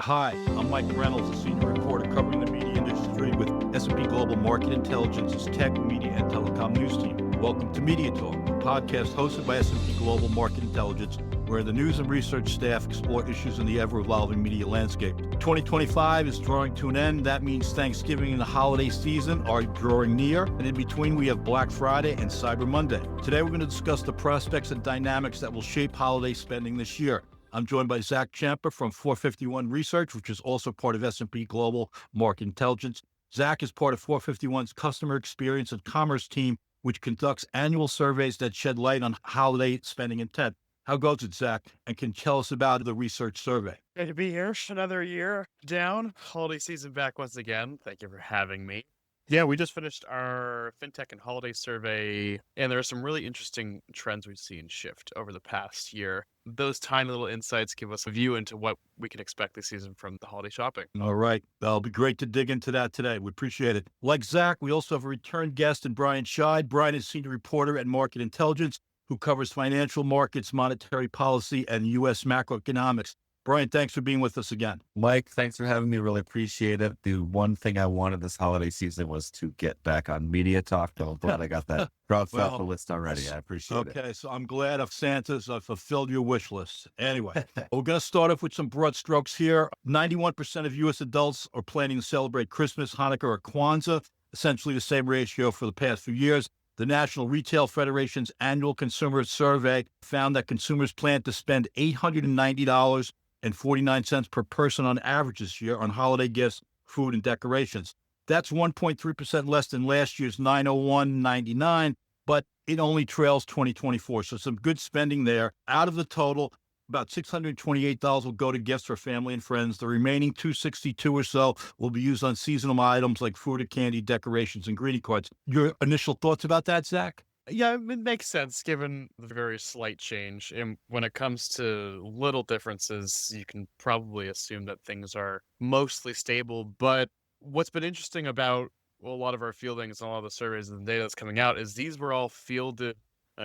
Hi, I'm Mike Reynolds, a senior reporter covering the media industry with S&P Global Market Intelligence's Tech, Media, and Telecom News team. Welcome to MediaTalk, a podcast hosted by S&P Global Market Intelligence, where the news and research staff explore issues in the ever-evolving media landscape. 2025 is drawing to an end. That means Thanksgiving and the holiday season are drawing near, and in between we have Black Friday and Cyber Monday. Today we're going to discuss the prospects and dynamics that will shape holiday spending this year. I'm joined by Zach Ciampa from 451 Research, which is also part of S&P Global Market Intelligence. Zach is part of 451's customer experience and commerce team, which conducts annual surveys that shed light on holiday spending intent. How goes it, Zach? And can you tell us about the research survey? Great to be here. Another year down. Holiday season back once again. Thank you for having me. Yeah, we just finished our FinTech and holiday survey, and there are some really interesting trends we've seen shift over the past year. Those tiny little insights give us a view into what we can expect this season from the holiday shopping. All right. That'll be great to dig into that today. We appreciate it. Like Zach, we also have a return guest in Brian Scheid. Brian is senior reporter at Market Intelligence, who covers financial markets, monetary policy, and U.S. macroeconomics. Brian, thanks for being with us again. Mike, thanks for having me. Really appreciate it. The one thing I wanted this holiday season was to get back on MediaTalk. I'm glad I got that crossed off the list already. I appreciate it. Okay, so I'm glad of Santa's fulfilled your wish list. Anyway, we're going to start off with some broad strokes here. 91% of U.S. adults are planning to celebrate Christmas, Hanukkah, or Kwanzaa, essentially the same ratio for the past few years. The National Retail Federation's annual consumer survey found that consumers plan to spend $890.49 per person on average this year on holiday gifts, food, and decorations. That's 1.3% less than last year's $901.99, but it only trails 2024. So some good spending there. Out of the total, about $628 will go to gifts for family and friends. The remaining $262 or so will be used on seasonal items like food or candy, decorations, and greeting cards. Your initial thoughts about that, Zach? Yeah, it makes sense given the very slight change. And when it comes to little differences, you can probably assume that things are mostly stable. But what's been interesting about a lot of our fieldings and a lot of the surveys and the data that's coming out is these were all fielded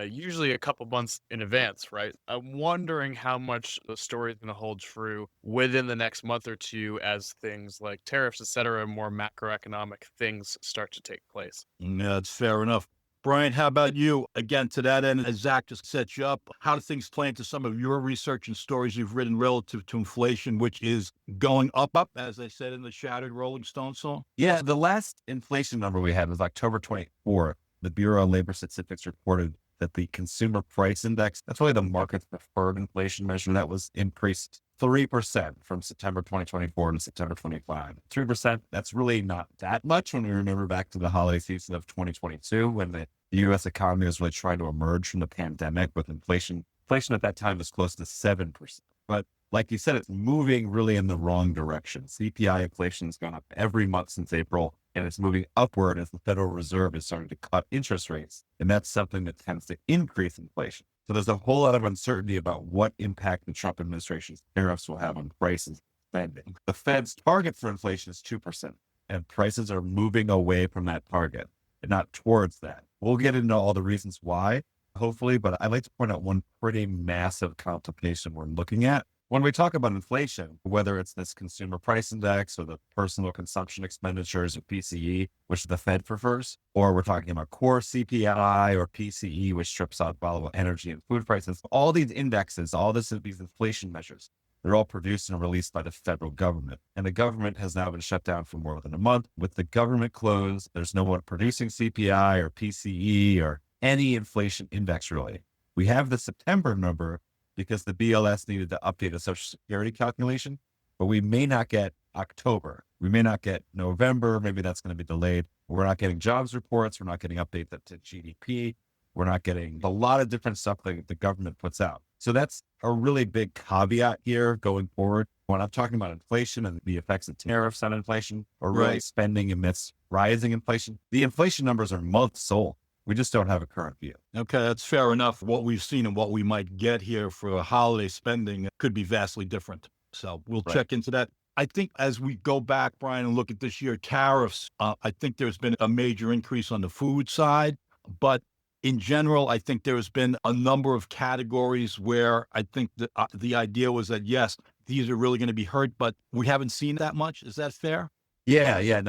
usually a couple months in advance, right? I'm wondering how much the story is going to hold true within the next month or two as things like tariffs, et cetera, more macroeconomic things start to take place. Yeah, that's fair enough. Brian, how about you? Again, to that end, as Zach just set you up, how do things play into some of your research and stories you've written relative to inflation, which is going up, as they said in the Shattered Rolling Stone song? Yeah, the last inflation number we had was October 24th. The Bureau of Labor Statistics reported that the consumer price index, that's really the market's preferred inflation measure, that was increased 3% from September 2024 to September 25. 3%, that's really not that much when we remember back to the holiday season of 2022 when the U.S. economy was really trying to emerge from the pandemic with inflation. Inflation at that time was close to 7%. But like you said, it's moving really in the wrong direction. CPI inflation has gone up every month since April, and it's moving upward as the Federal Reserve is starting to cut interest rates. And that's something that tends to increase inflation. So there's a whole lot of uncertainty about what impact the Trump administration's tariffs will have on prices and spending. The Fed's target for inflation is 2%, and prices are moving away from that target and not towards that. We'll get into all the reasons why, hopefully, but I'd like to point out one pretty massive complication we're looking at. When we talk about inflation, whether it's this consumer price index or the personal consumption expenditures or PCE, which the Fed prefers, or we're talking about core CPI or PCE, which strips out volatile energy and food prices, all these indexes, these inflation measures, they're all produced and released by the federal government. And the government has now been shut down for more than a month. With the government closed, there's no one producing CPI or PCE or any inflation index really. We have the September number because the BLS needed to update a Social Security calculation, but we may not get October. We may not get November. Maybe that's going to be delayed. We're not getting jobs reports. We're not getting updates to GDP. We're not getting a lot of different stuff that the government puts out. So that's a really big caveat here going forward. When I'm talking about inflation and the effects of tariffs on inflation or really spending amidst rising inflation, the inflation numbers are months old. We just don't have a current view. Okay, that's fair enough. What we've seen and what we might get here for holiday spending could be vastly different. So we'll check into that. I think as we go back, Brian, and look at this year, tariffs, I think there's been a major increase on the food side, but in general, I think there's been a number of categories where I think the idea was that, yes, these are really going to be hurt, but we haven't seen that much. Is that fair? Yeah.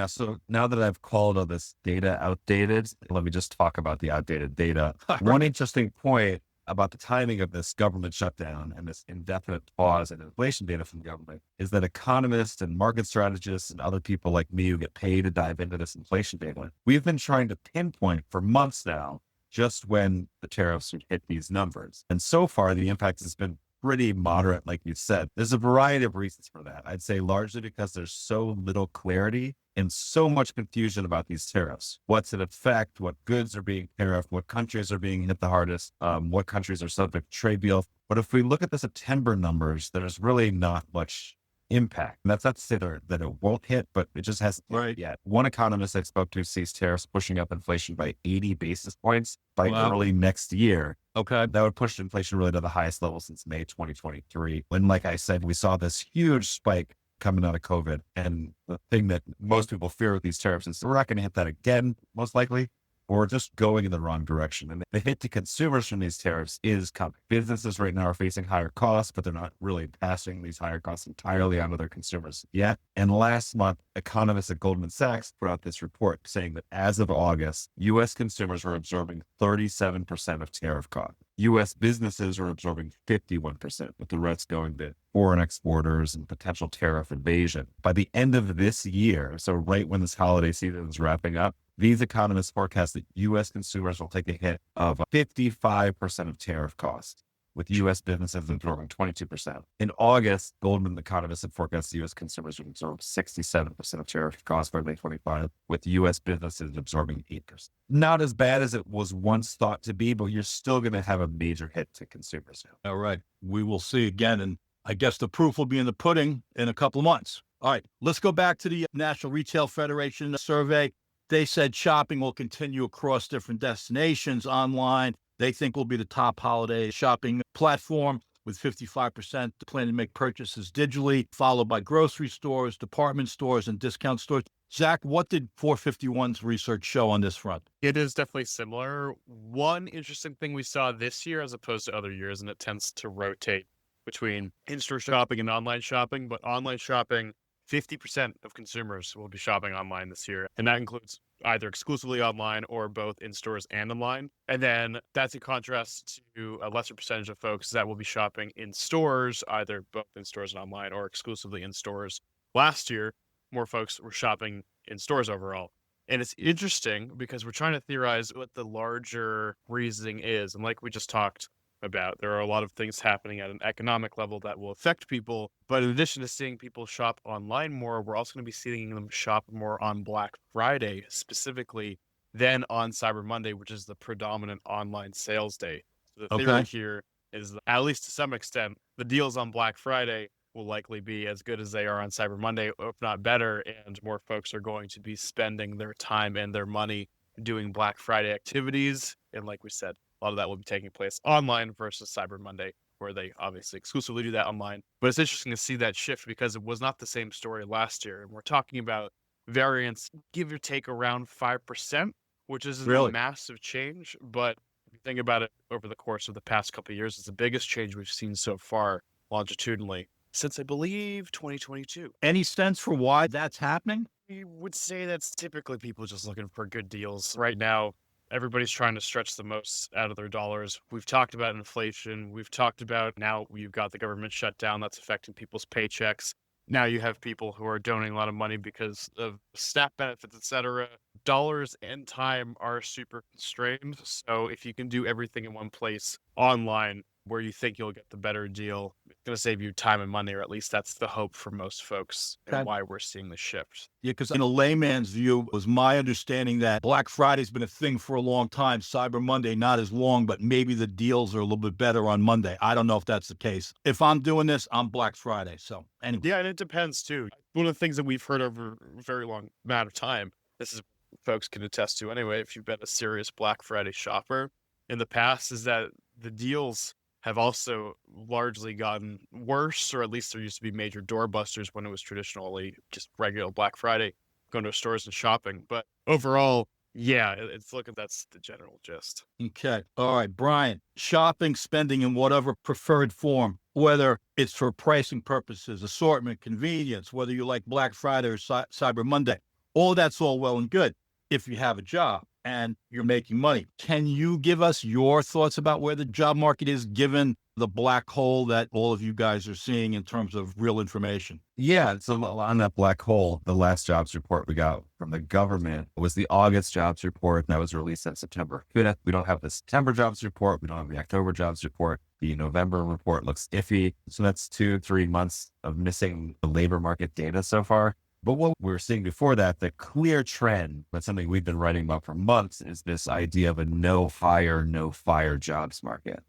Now that I've called all this data outdated, let me just talk about the outdated data. One interesting point about the timing of this government shutdown and this indefinite pause in inflation data from the government is that economists and market strategists and other people like me who get paid to dive into this inflation data, we've been trying to pinpoint for months now just when the tariffs would hit these numbers. And so far, the impact has been pretty moderate, like you said. There's a variety of reasons for that. I'd say largely because there's so little clarity and so much confusion about these tariffs. What's in effect, what goods are being tariffed, what countries are being hit the hardest, what countries are subject to trade deals. But if we look at the September numbers, there's really not much impact. And that's not to say that it won't hit, but it just hasn't hit yet. One economist I spoke to sees tariffs pushing up inflation by 80 basis points by early next year. Okay. That would push inflation really to the highest level since May 2023. When, like I said, we saw this huge spike coming out of COVID. And the thing that most people fear with these tariffs is we're not going to hit that again, most likely, or just going in the wrong direction. And the hit to consumers from these tariffs is coming. Businesses right now are facing higher costs, but they're not really passing these higher costs entirely onto their consumers yet. And last month, economists at Goldman Sachs put out this report saying that as of August, U.S. consumers were absorbing 37% of tariff costs. U.S. businesses are absorbing 51%, with the rest going to foreign exporters and potential tariff evasion. By the end of this year, so right when this holiday season is wrapping up, these economists forecast that U.S. consumers will take a hit of 55% of tariff costs, with U.S. businesses absorbing 22%. In August, Goldman economists had forecast U.S. consumers would absorb 67% of tariff costs by May 25, with U.S. businesses absorbing 8%. Not as bad as it was once thought to be, but you're still going to have a major hit to consumers now. All right. We will see again. And I guess the proof will be in the pudding in a couple of months. All right. Let's go back to the National Retail Federation survey. They said shopping will continue across different destinations online. They think will be the top holiday shopping platform, with 55% planning to make purchases digitally, followed by grocery stores, department stores, and discount stores. Zach, what did 451's research show on this front? It is definitely similar. One interesting thing we saw this year as opposed to other years, and it tends to rotate between in-store shopping and online shopping, but online shopping, 50% of consumers will be shopping online this year. And that includes either exclusively online or both in stores and online. And then that's in contrast to a lesser percentage of folks that will be shopping in stores, either both in stores and online or exclusively in stores. Last year, more folks were shopping in stores overall. And it's interesting because we're trying to theorize what the larger reasoning is. And like we just talked about, there are a lot of things happening at an economic level that will affect people. But in addition to seeing people shop online more, we're also going to be seeing them shop more on Black Friday specifically than on Cyber Monday, which is the predominant online sales day. So the theory here is that, at least to some extent, the deals on Black Friday will likely be as good as they are on Cyber Monday, if not better, and more folks are going to be spending their time and their money doing Black Friday activities. And like we said, a lot of that will be taking place online versus Cyber Monday, where they obviously exclusively do that online. But it's interesting to see that shift because it was not the same story last year. And we're talking about variance, give or take around 5%, which is a massive change. But if you think about it over the course of the past couple of years, it's the biggest change we've seen so far longitudinally since, I believe, 2022. Any sense for why that's happening? We would say that's typically people just looking for good deals. Right now, everybody's trying to stretch the most out of their dollars. We've talked about inflation. We've talked about now you've got the government shutdown that's affecting people's paychecks. Now you have people who are donating a lot of money because of SNAP benefits, etc. Dollars and time are super constrained. So if you can do everything in one place online where you think you'll get the better deal, it's going to save you time and money, or at least that's the hope for most folks and why we're seeing the shift. Yeah, because in a layman's view, it was my understanding that Black Friday's been a thing for a long time. Cyber Monday, not as long, but maybe the deals are a little bit better on Monday. I don't know if that's the case. If I'm doing this, I'm Black Friday. So anyway. Yeah, and it depends too. One of the things that we've heard over a very long amount of time, this is folks can attest to anyway, if you've been a serious Black Friday shopper in the past, is that the deals have also largely gotten worse, or at least there used to be major doorbusters when it was traditionally just regular Black Friday, going to stores and shopping. But overall, yeah, it's looking, that's the general gist. Okay. All right, Brian, shopping, spending in whatever preferred form. whether it's for pricing purposes, assortment, convenience, whether you like Black Friday or Cyber Monday, all that's all well and good if you have a job and you're making money. Can you give us your thoughts about where the job market is given the black hole that all of you guys are seeing in terms of real information? Yeah. So on that black hole, the last jobs report we got from the government was the August jobs report that was released on September 5th. We don't have the September jobs report. We don't have the October jobs report. The November report looks iffy. So that's 2-3 months of missing the labor market data so far. But what we were seeing before that, the clear trend, that's something we've been writing about for months, is this idea of a no hire, no fire jobs market.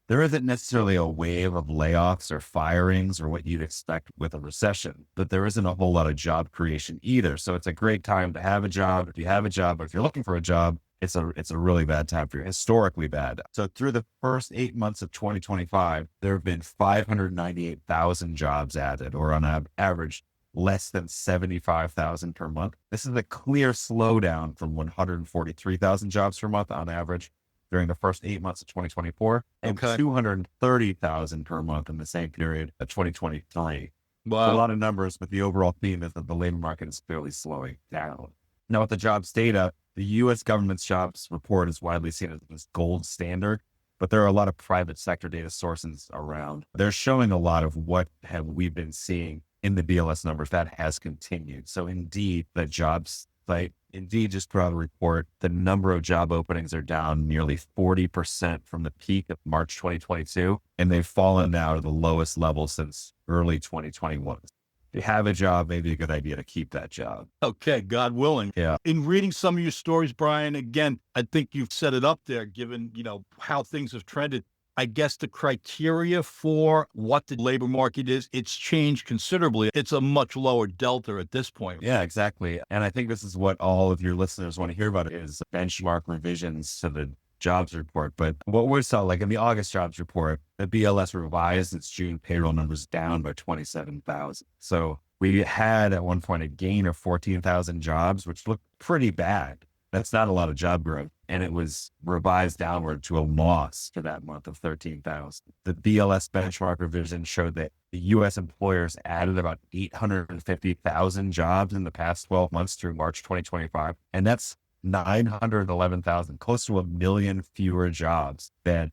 There isn't necessarily a wave of layoffs or firings or what you'd expect with a recession, but there isn't a whole lot of job creation either. So it's a great time to have a job. If you have a job, or if you're looking for a job, it's a really bad time for you, historically bad. So through the first 8 months of 2025, there have been 598,000 jobs added, or on average, less than 75,000 per month. This is a clear slowdown from 143,000 jobs per month on average during the first 8 months of 2024, and 230,000 per month in the same period of 2023. Wow. So a lot of numbers, but the overall theme is that the labor market is clearly slowing down. Now, with the jobs data, the U.S. government's jobs report is widely seen as this gold standard, but there are a lot of private sector data sources around. They're showing a lot of what have we been seeing in the BLS numbers that has continued. So Indeed, the jobs site, Indeed just put out a report. The number of job openings are down nearly 40% from the peak of March 2022, and they've fallen now to the lowest level since early 2021. If you have a job, maybe a good idea to keep that job. Okay, God willing. Yeah. In reading some of your stories, Brian, again, I think you've set it up there, given, how things have trended. I guess the criteria for what the labor market is, it's changed considerably. It's a much lower delta at this point. Yeah, exactly. And I think this is what all of your listeners want to hear about, is benchmark revisions to the jobs report. But what we saw, like in the August jobs report, the BLS revised its June payroll numbers down by 27,000. So we had at one point a gain of 14,000 jobs, which looked pretty bad. That's not a lot of job growth. And it was revised downward to a loss for that month of 13,000. The BLS benchmark revision showed that the U.S. employers added about 850,000 jobs in the past 12 months through March 2025. And that's 911,000, close to 1 million fewer jobs than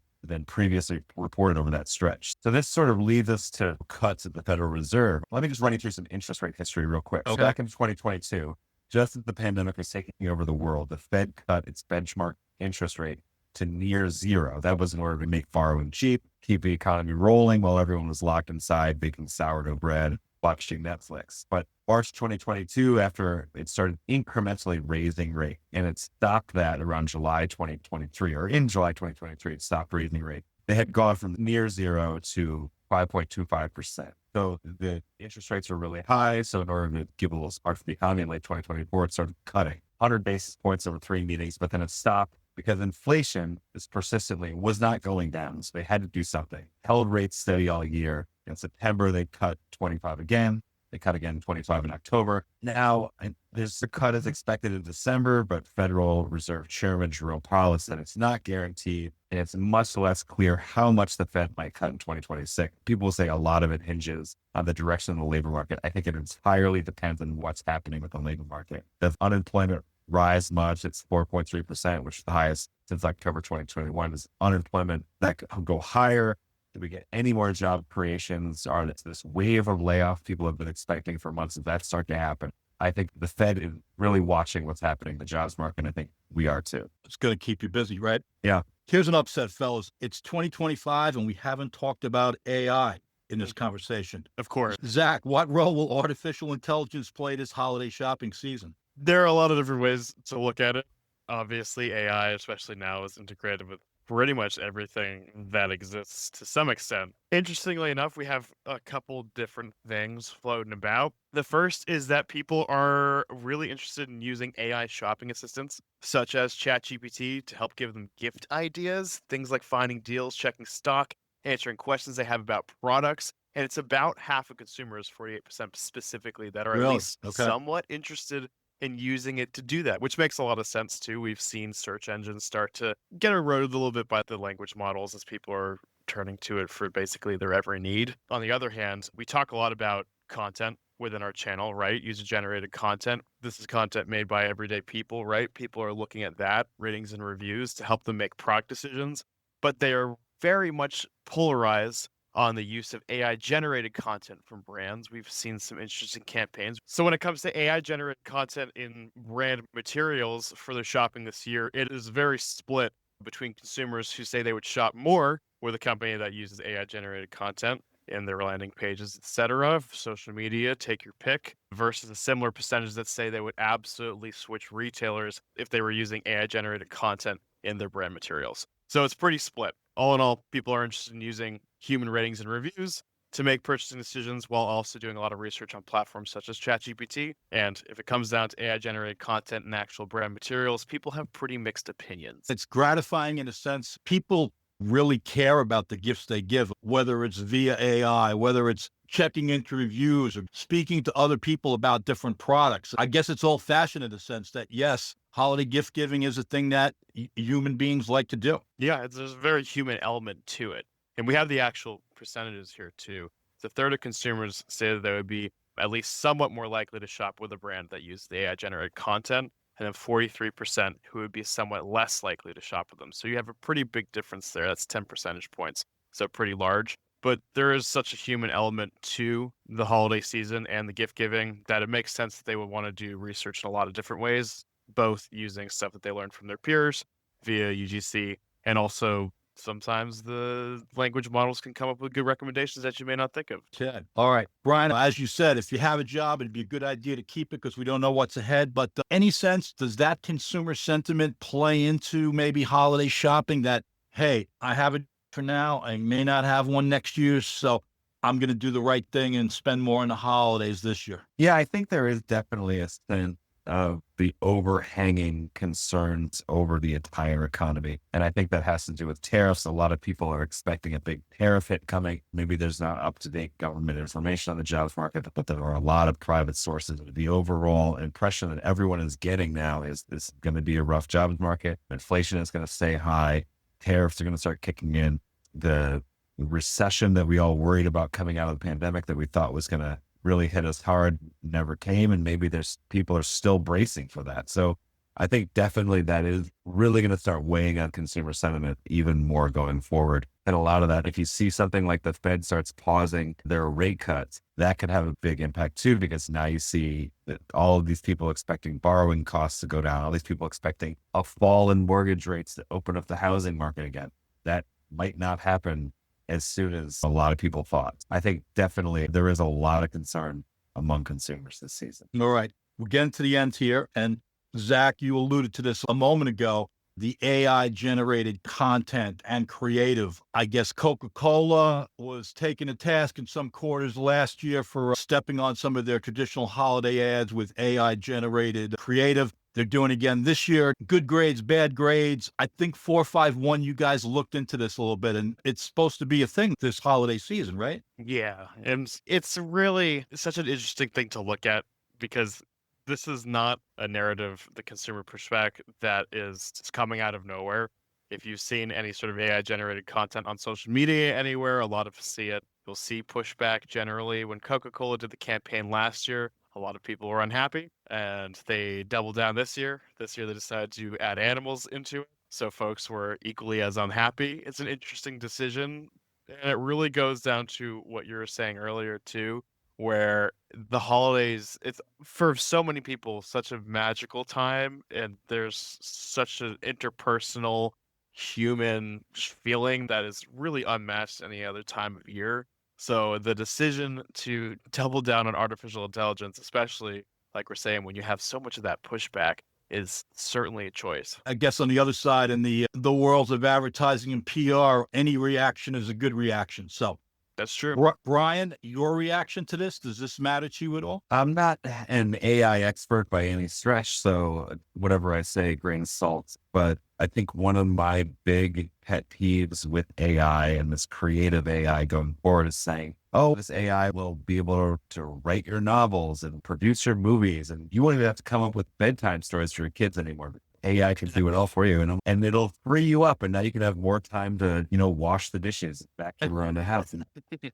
previously reported over that stretch. So this sort of leads us to cuts at the Federal Reserve. Let me just run you through some interest rate history real quick. Okay. So back in 2022, just as the pandemic was taking over the world, the Fed cut its benchmark interest rate to near zero. That was in order to make borrowing cheap, keep the economy rolling while everyone was locked inside baking sourdough bread, watching Netflix. But March 2022, after it started incrementally raising rate, and it stopped that around July 2023, or in July 2023, it stopped raising rate. They had gone from near zero to 5.25%. So the interest rates were really high. So in order to give a little spark to the economy in late 2024, it started cutting 100 basis points over 3 meetings, but then it stopped because inflation was not going down. So they had to do something. Held rates steady all year. In September, they cut 25 again. They cut again 25 in October. Now, there's a cut is expected in December, but Federal Reserve Chairman Jerome Powell said it's not guaranteed, and it's much less clear how much the Fed might cut in 2026. People will say a lot of it hinges on the direction of the labor market. I think it entirely depends on what's happening with the labor market. Does unemployment rise much? It's 4.3%, which is the highest since October 2021. Does unemployment that could go higher? Do we get any more job creations? Are this wave of layoff people have been expecting for months? If that start to happen, I think the Fed is really watching what's happening in the jobs market. I think we are too. It's going to keep you busy, right? Yeah. Here's an upset, fellas. It's 2025, and we haven't talked about AI in this conversation. Of course. Zach, what role will artificial intelligence play this holiday shopping season? There are a lot of different ways to look at it. Obviously, AI, especially now, is integrated with pretty much everything that exists to some extent. Interestingly enough, we have a couple different things floating about. The first is that people are really interested in using AI shopping assistants, such as ChatGPT, to help give them gift ideas, things like finding deals, checking stock, answering questions they have about products. And it's about half of consumers, 48% specifically, that are at Really? least Okay. somewhat interested in using it to do that, which makes a lot of sense too. We've seen search engines start to get eroded a little bit by the language models as people are turning to it for basically their every need. On the other hand, we talk a lot about content within our channel, right? User-generated content. This is content made by everyday people, right? People are looking at that, ratings and reviews, to help them make product decisions, but they are very much polarized on the use of AI-generated content from brands. We've seen some interesting campaigns. So when it comes to AI-generated content in brand materials for their shopping this year, it is very split between consumers who say they would shop more with a company that uses AI-generated content in their landing pages, etc., social media, take your pick, versus a similar percentage that say they would absolutely switch retailers if they were using AI-generated content in their brand materials. So it's pretty split. All in all, people are interested in using human ratings and reviews to make purchasing decisions while also doing a lot of research on platforms such as ChatGPT. And if it comes down to AI-generated content and actual brand materials, people have pretty mixed opinions. It's gratifying in a sense. People really care about the gifts they give, whether it's via AI, whether it's checking into reviews or speaking to other people about different products. I guess it's old fashioned in the sense that, yes, holiday gift giving is a thing that human beings like to do. Yeah, there's a very human element to it. And we have the actual percentages here too. A third of consumers say that they would be at least somewhat more likely to shop with a brand that uses the AI generated content, and then 43% who would be somewhat less likely to shop with them. So you have a pretty big difference there. That's 10 percentage points. So pretty large. But there is such a human element to the holiday season and the gift giving that it makes sense that they would want to do research in a lot of different ways, both using stuff that they learned from their peers via UGC, and also sometimes the language models can come up with good recommendations that you may not think of. Okay. All right. Brian, as you said, if you have a job, it'd be a good idea to keep it because we don't know what's ahead. But any sense, does that consumer sentiment play into maybe holiday shopping that, hey, I have it for now, I may not have one next year, so I'm going to do the right thing and spend more on the holidays this year? Yeah, I think there is definitely a sense of the overhanging concerns over the entire economy. And I think that has to do with tariffs. A lot of people are expecting a big tariff hit coming. Maybe there's not up-to-date government information on the jobs market, but there are a lot of private sources. The overall impression that everyone is getting now is this is going to be a rough jobs market. Inflation is going to stay high. Tariffs are going to start kicking in. The recession that we all worried about coming out of the pandemic that we thought was going to really hit us hard never came. And maybe people are still bracing for that. So I think definitely that is really going to start weighing on consumer sentiment even more going forward. And a lot of that, if you see something like the Fed starts pausing their rate cuts, that could have a big impact too, because now you see that all of these people expecting borrowing costs to go down, all these people expecting a fall in mortgage rates to open up the housing market again. That might not happen as soon as a lot of people thought. I think definitely there is a lot of concern among consumers this season. All right. We're getting to the end here. And Zach, you alluded to this a moment ago, the AI generated content and creative. I guess Coca-Cola was taken to task in some quarters last year for stepping on some of their traditional holiday ads with AI generated creative. They're doing it again this year. Good grades, bad grades. I think 451, you guys looked into this a little bit, and it's supposed to be a thing this holiday season, right? Yeah, and it's really such an interesting thing to look at because this is not a narrative, the consumer pushback that is just coming out of nowhere. If you've seen any sort of AI generated content on social media anywhere, a lot of us see it. You'll see pushback generally. When Coca-Cola did the campaign last year, a lot of people were unhappy and they doubled down this year. This year they decided to add animals into it. So folks were equally as unhappy. It's an interesting decision. And it really goes down to what you were saying earlier too, where the holidays, it's for so many people, such a magical time. And there's such an interpersonal human feeling that is really unmatched any other time of year. So the decision to double down on artificial intelligence, especially like we're saying, when you have so much of that pushback, is certainly a choice. I guess on the other side, in the worlds of advertising and PR, any reaction is a good reaction. So that's true. Brian, your reaction to this, does this matter to you at all? I'm not an AI expert by any stretch, so whatever I say, grain of salt. But I think one of my big pet peeves with AI and this creative AI going forward is saying, oh, this AI will be able to write your novels and produce your movies, and you won't even have to come up with bedtime stories for your kids anymore. AI can do it all for you, and it'll free you up, and now you can have more time to, wash the dishes, vacuum around the house. And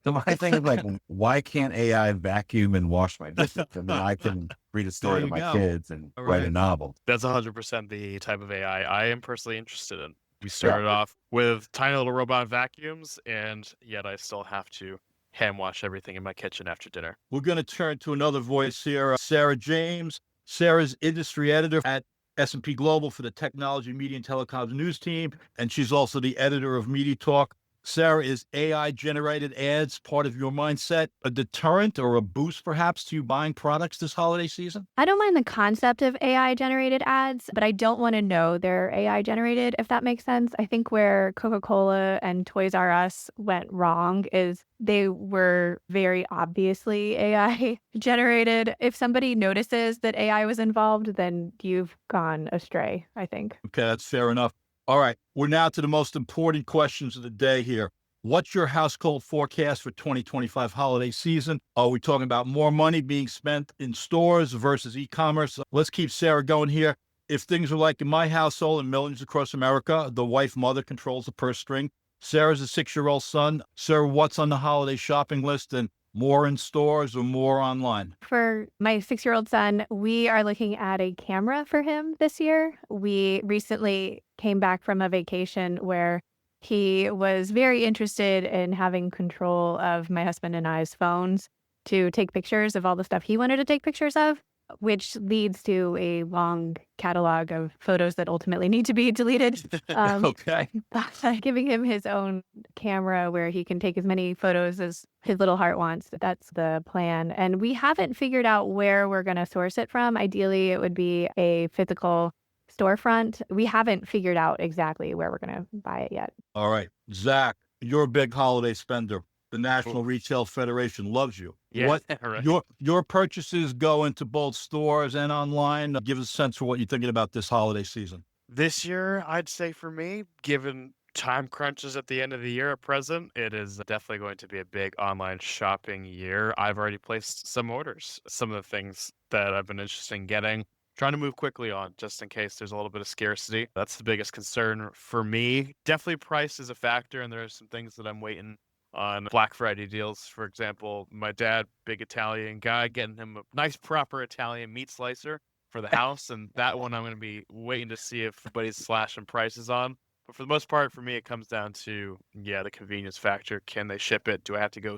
so my thing is like, why can't AI vacuum and wash my dishes? I mean, I can read a story to my kids and write a novel. That's 100% the type of AI I am personally interested in. We started off with tiny little robot vacuums, and yet I still have to hand wash everything in my kitchen after dinner. We're going to turn to another voice here, Sarah James. Sarah's industry editor at S&P Global for the Technology, Media, and Telecoms News team, and she's also the editor of MediaTalk. Sarah, is AI-generated ads part of your mindset, a deterrent or a boost perhaps to you buying products this holiday season? I don't mind the concept of AI-generated ads, but I don't want to know they're AI-generated, if that makes sense. I think where Coca-Cola and Toys R Us went wrong is they were very obviously AI-generated. If somebody notices that AI was involved, then you've gone astray, I think. Okay, that's fair enough. All right, we're now to the most important questions of the day here. What's your household forecast for 2025 holiday season? Are we talking about more money being spent in stores versus e-commerce? Let's keep Sarah going here. If things are like in my household and millions across America, the wife mother controls the purse string. Sarah's a 6-year-old son. Sarah, what's on the holiday shopping list, and more in stores or more online? For my 6-year-old son, we are looking at a camera for him this year. We recently came back from a vacation where he was very interested in having control of my husband and I's phones to take pictures of all the stuff he wanted to take pictures of, which leads to a long catalog of photos that ultimately need to be deleted. Okay. Giving him his own camera where he can take as many photos as his little heart wants. That's the plan. And we haven't figured out where we're going to source it from. Ideally, it would be a physical storefront. We haven't figured out exactly where we're going to buy it yet. All right. Zach, you're a big holiday spender. The National Retail Federation loves you. Yeah, right. Your purchases go into both stores and online. Give us a sense for what you're thinking about this holiday season. This year, I'd say for me, given time crunches at the end of the year at present, it is definitely going to be a big online shopping year. I've already placed some orders. Some of the things that I've been interested in getting, trying to move quickly on just in case there's a little bit of scarcity. That's the biggest concern for me. Definitely price is a factor, and there are some things that I'm waiting on Black Friday deals. For example, my dad, big Italian guy, getting him a nice proper Italian meat slicer for the house, and that one I'm going to be waiting to see if anybody's slashing prices on. But for the most part, for me, it comes down to, the convenience factor. Can they ship it? Do I have to go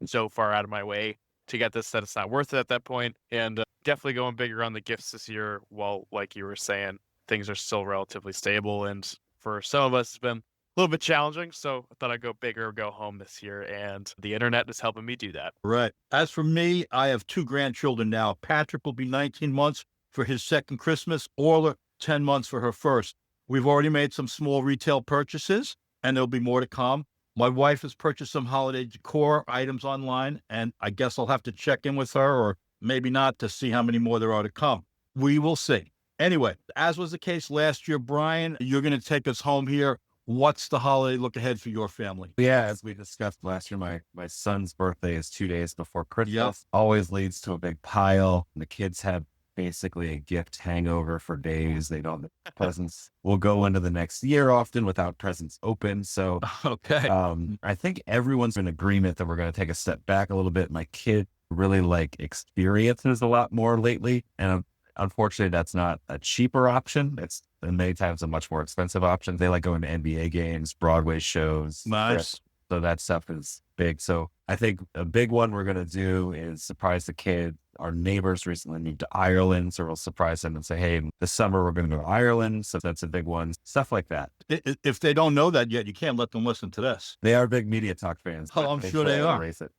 so far out of my way to get this that it's not worth it at that point? And definitely going bigger on the gifts this year, while, like you were saying, things are still relatively stable. And for some of us, it's been a little bit challenging, so I thought I'd go big or go home this year, and the internet is helping me do that. Right. As for me, I have 2 grandchildren now. Patrick will be 19 months for his second Christmas, Orla 10 months for her first. We've already made some small retail purchases, and there'll be more to come. My wife has purchased some holiday decor items online, and I guess I'll have to check in with her, or maybe not, to see how many more there are to come. We will see. Anyway, as was the case last year, Brian, you're going to take us home here. What's the holiday look ahead for your family? Yeah, as we discussed last year, my son's birthday is 2 days before Christmas. Yep. Always leads to a big pile. The kids have basically a gift hangover for days. They don't have presents. We'll go into the next year often without presents open. So Okay. I think everyone's in agreement that we're going to take a step back a little bit. My kid really like experiences a lot more lately. And unfortunately, that's not a cheaper option. It's many times a much more expensive option. They like going to NBA games, Broadway shows. Nice. So that stuff is big. So I think a big one we're going to do is surprise the kid. Our neighbors recently moved to Ireland, so we'll surprise them and say, hey, this summer we're going to go to Ireland. So that's a big one. Stuff like that. If they don't know that yet, you can't let them listen to this. They are big MediaTalk fans. Oh, I'm sure they are. Embrace it.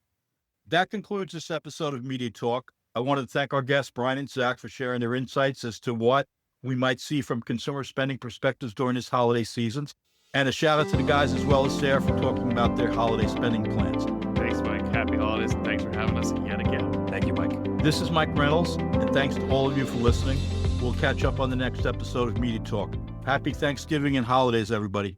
That concludes this episode of Media Talk. I wanted to thank our guests, Brian and Zach, for sharing their insights as to what we might see from consumer spending perspectives during this holiday season. And a shout out to the guys as well as Sarah for talking about their holiday spending plans. Thanks, Mike. Happy holidays, and thanks for having us yet again. Thank you, Mike. This is Mike Reynolds, and thanks to all of you for listening. We'll catch up on the next episode of Media Talk. Happy Thanksgiving and holidays, everybody.